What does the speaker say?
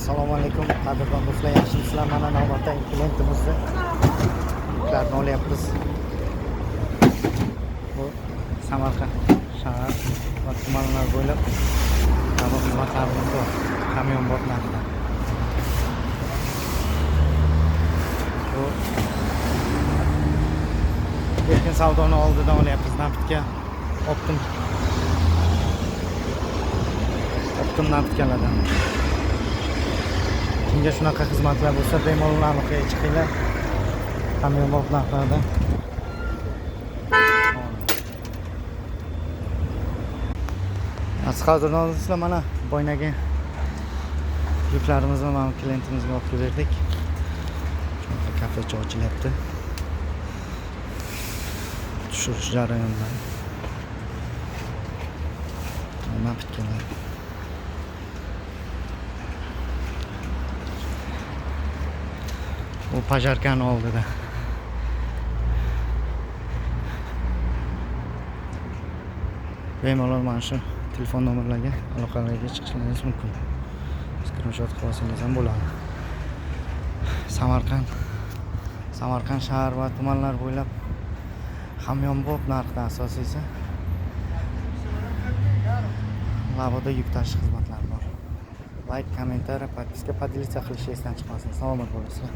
Assalomu alaykum qadrdon do'stlar, yaxshimisizlar? Mana navbatdagi klientimizni yuklarni olyapmiz. Bu Samarqand shahar va tumanlar bo'ylab qabul xizmatlarimiz bor. Kamyon bor narxda. Bu erkin savdoni oldidan olyapmiz. Naftga optim naftgalardan. Kimga shunaqa xizmatlar bo'lsa, bemalol aloqaga chiqinglar. Hamyonbop narxlarda. Qadrdon do'stlar, mana boynagi yuklarimizni mana klientimizga olib berdik. Kafecha ochilyapti. Tushirish jarayonida. Naftgalar. Bu pajarkani oldida. Bemalol mana shu telefon nomerlarga aloqalarga chiqishingiz mumkin. Screenshot qilib olsangiz ham bo'ladi. Samarqand shahar va tumanlar bo'ylab hamyonbop narxda, asosiysi Lavoda yuk tashish xizmatlari bor. Like, kommentariy, podpiska, podelitsiya qilishni esdan chiqmasin. Salomat bo'lasizlar.